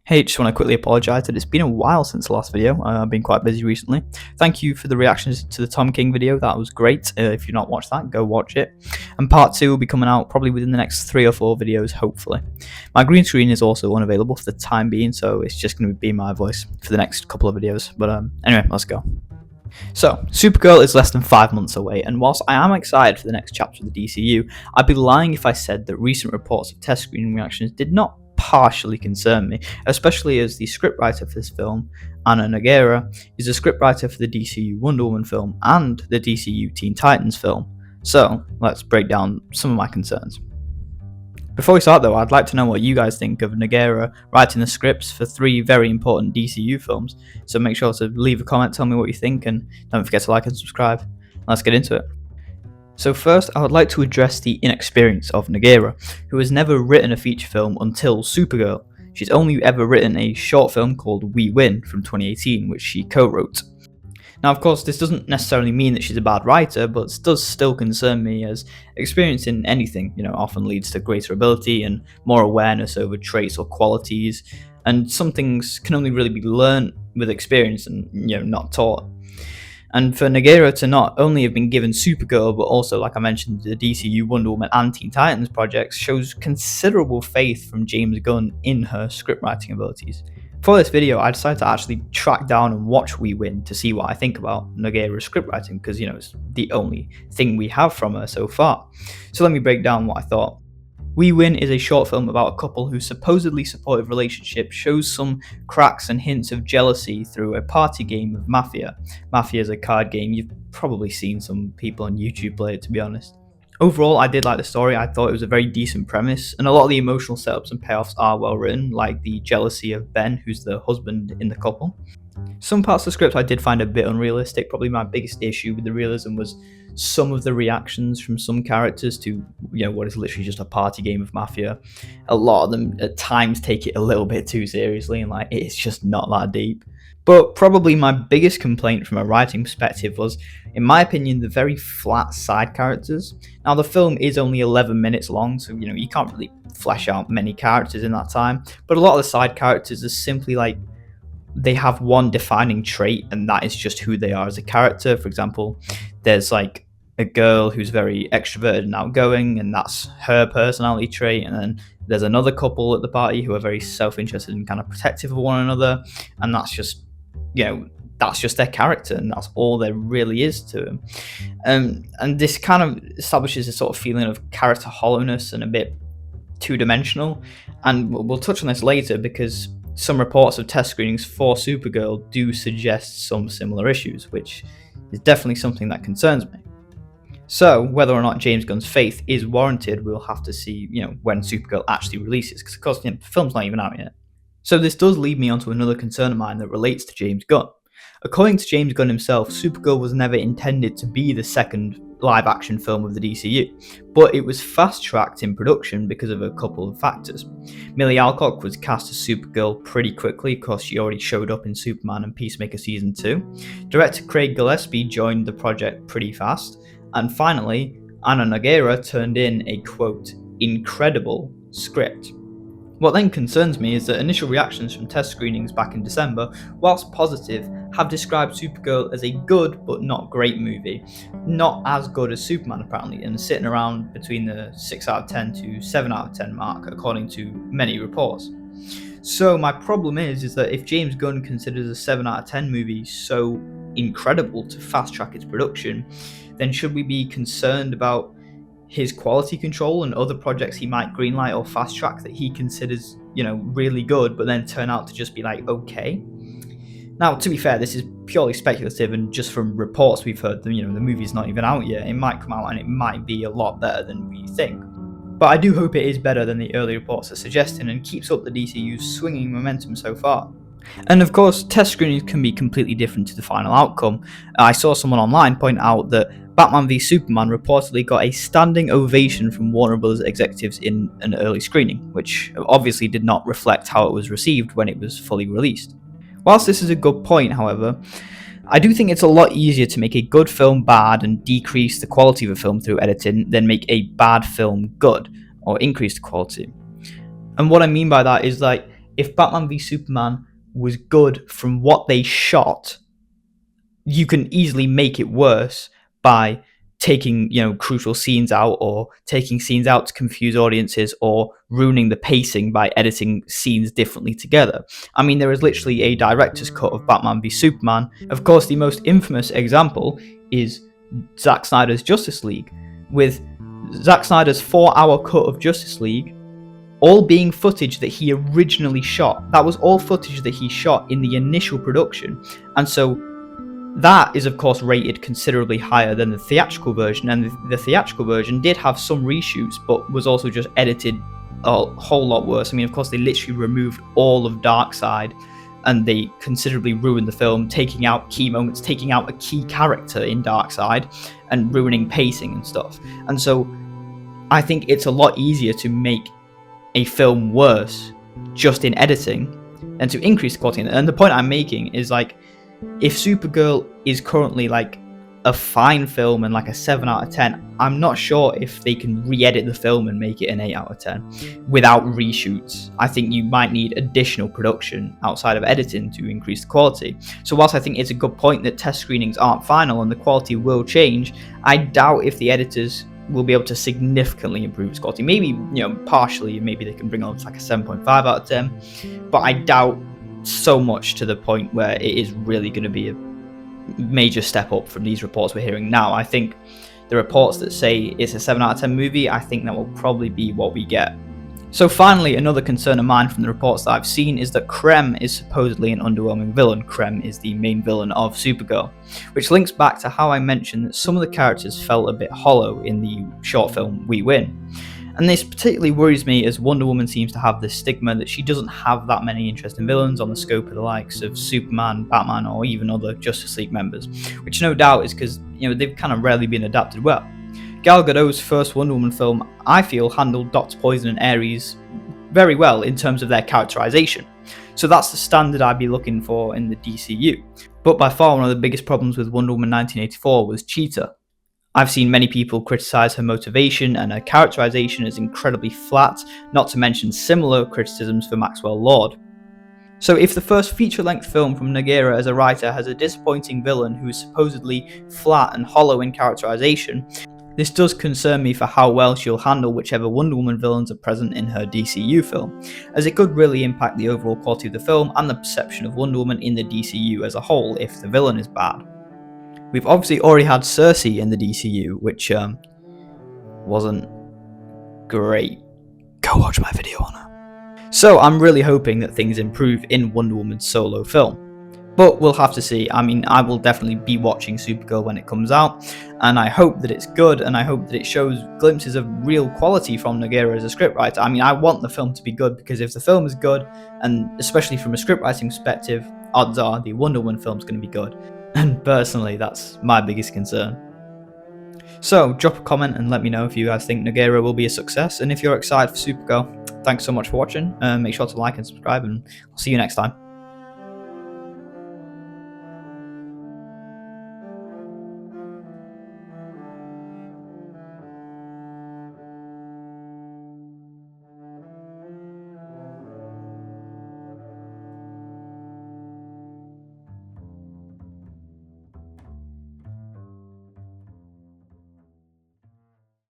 Hey, just want to quickly apologise that it's been a while since the last video. I've been quite busy recently. Thank you for the reactions to the Tom King video. That was great. If you've not watched that, go watch it. And part 2 will be coming out probably within the next 3 or 4 videos, hopefully. My green screen is also unavailable for the time being, so it's just going to be my voice for the next couple of videos. But anyway, let's go. So, Supergirl is less than 5 months away, and whilst I am excited for the next chapter of the DCU, I'd be lying if I said that recent reports of test screening reactions did not partially concern me, especially as the scriptwriter for this film, Ana Nogueira, is a scriptwriter for the DCU Wonder Woman film and the DCU Teen Titans film. So, let's break down some of my concerns. Before we start though, I'd like to know what you guys think of Nogueira writing the scripts for 3 very important DCU films, so make sure to leave a comment, tell me what you think, and don't forget to like and subscribe. Let's get into it. So first, I would like to address the inexperience of Nogueira, who has never written a feature film until Supergirl. She's only ever written a short film called We Win from 2018, which she co-wrote. Now, of course, this doesn't necessarily mean that she's a bad writer, but it does still concern me, as experience in anything, often leads to greater ability and more awareness over traits or qualities, and some things can only really be learned with experience and, not taught. And for Nogueira to not only have been given Supergirl, but also, like I mentioned, the DCU Wonder Woman and Teen Titans projects, shows considerable faith from James Gunn in her scriptwriting abilities. For this video, I decided to actually track down and watch We Win to see what I think about Nogueira's scriptwriting, because, it's the only thing we have from her so far. So let me break down what I thought. We Win is a short film about a couple whose supposedly supportive relationship shows some cracks and hints of jealousy through a party game of Mafia. Mafia is a card game. You've probably seen some people on YouTube play it, to be honest. Overall, I did like the story. I thought it was a very decent premise, and a lot of the emotional setups and payoffs are well written, like the jealousy of Ben, who's the husband in the couple. Some parts of the script I did find a bit unrealistic. Probably my biggest issue with the realism was some of the reactions from some characters to, what is literally just a party game of Mafia. A lot of them at times take it a little bit too seriously, and it's just not that deep. But probably my biggest complaint from a writing perspective was, in my opinion, the very flat side characters. Now, the film is only 11 minutes long, so you can't really flesh out many characters in that time, but a lot of the side characters are simply they have one defining trait, and that is just who they are as a character. For example, there's a girl who's very extroverted and outgoing, and that's her personality trait. And then there's another couple at the party who are very self-interested and kind of protective of one another, and that's just their character, and that's all there really is to them. And this kind of establishes a sort of feeling of character hollowness and a bit two-dimensional. And we'll touch on this later, because some reports of test screenings for Supergirl do suggest some similar issues, which is definitely something that concerns me. So, whether or not James Gunn's faith is warranted, we'll have to see, when Supergirl actually releases, because of course the film's not even out yet. So this does lead me onto another concern of mine that relates to James Gunn. According to James Gunn himself, Supergirl was never intended to be the second live-action film of the DCU, but it was fast-tracked in production because of a couple of factors. Millie Alcock was cast as Supergirl pretty quickly, because she already showed up in Superman and Peacemaker Season 2. Director Craig Gillespie joined the project pretty fast. And finally, Ana Nogueira turned in a, quote, incredible script. What then concerns me is that initial reactions from test screenings back in December, whilst positive, have described Supergirl as a good but not great movie. Not as good as Superman apparently, and sitting around between the 6 out of 10 to 7 out of 10 mark, according to many reports. So my problem is that if James Gunn considers a 7 out of 10 movie so incredible to fast track its production, then should we be concerned about his quality control and other projects he might greenlight or fast track that he considers, really good, but then turn out to just be okay? Now, to be fair, this is purely speculative, and just from reports we've heard, the movie's not even out yet. It might come out and it might be a lot better than we think. But I do hope it is better than the early reports are suggesting, and keeps up the DCU's swinging momentum so far. And of course, test screenings can be completely different to the final outcome. I saw someone online point out that Batman v Superman reportedly got a standing ovation from Warner Bros. Executives in an early screening, which obviously did not reflect how it was received when it was fully released. Whilst this is a good point, however, I do think it's a lot easier to make a good film bad and decrease the quality of a film through editing than make a bad film good or increase the quality. And what I mean by that is if Batman v Superman was good from what they shot, you can easily make it worse by taking, crucial scenes out, or taking scenes out to confuse audiences, or ruining the pacing by editing scenes differently together. I mean, there is literally a director's cut of Batman v Superman. Of course, the most infamous example is Zack Snyder's Justice League, with Zack Snyder's 4-hour cut of Justice League all being footage that he originally shot. That was all footage that he shot in the initial production, and so that is, of course, rated considerably higher than the theatrical version, and the theatrical version did have some reshoots, but was also just edited a whole lot worse. I mean, of course, they literally removed all of Darkseid, and they considerably ruined the film, taking out key moments, taking out a key character in Darkseid, and ruining pacing and stuff. And so I think it's a lot easier to make a film worse just in editing than to increase the quality. And the point I'm making is, like, if Supergirl is currently like a fine film and like a 7 out of 10, I'm not sure if they can re-edit the film and make it an 8 out of 10 without reshoots. I think you might need additional production outside of editing to increase the quality. So whilst I think it's a good point that test screenings aren't final and the quality will change, I doubt if the editors will be able to significantly improve its quality. Maybe, partially, maybe they can bring on like a 7.5 out of 10, but I doubt so much to the point where it is really going to be a major step up from these reports we're hearing now. I think the reports that say it's a 7 out of 10 movie, I think that will probably be what we get. So finally, another concern of mine from the reports that I've seen is that Krem is supposedly an underwhelming villain. Krem is the main villain of Supergirl, which links back to how I mentioned that some of the characters felt a bit hollow in the short film We Win. And this particularly worries me, as Wonder Woman seems to have this stigma that she doesn't have that many interesting villains on the scope of the likes of Superman, Batman, or even other Justice League members, which no doubt is because, they've kind of rarely been adapted well. Gal Gadot's first Wonder Woman film, I feel, handled Dr. Poison and Ares very well in terms of their characterization. So that's the standard I'd be looking for in the DCU. But by far one of the biggest problems with Wonder Woman 1984 was Cheetah. I've seen many people criticize her motivation, and her characterization is incredibly flat, not to mention similar criticisms for Maxwell Lord. So if the first feature-length film from Nogueira as a writer has a disappointing villain who is supposedly flat and hollow in characterization, this does concern me for how well she'll handle whichever Wonder Woman villains are present in her DCU film, as it could really impact the overall quality of the film and the perception of Wonder Woman in the DCU as a whole if the villain is bad. We've obviously already had Cersei in the DCU, which wasn't great. Go watch my video on her. So I'm really hoping that things improve in Wonder Woman's solo film. But we'll have to see. I mean, I will definitely be watching Supergirl when it comes out, and I hope that it's good, and I hope that it shows glimpses of real quality from Nogueira as a scriptwriter. I mean, I want the film to be good, because if the film is good, and especially from a scriptwriting perspective, odds are the Wonder Woman film's going to be good. And personally, that's my biggest concern. So drop a comment and let me know if you guys think Nogueira will be a success, and if you're excited for Supergirl. Thanks so much for watching. Make sure to like and subscribe, and I'll see you next time.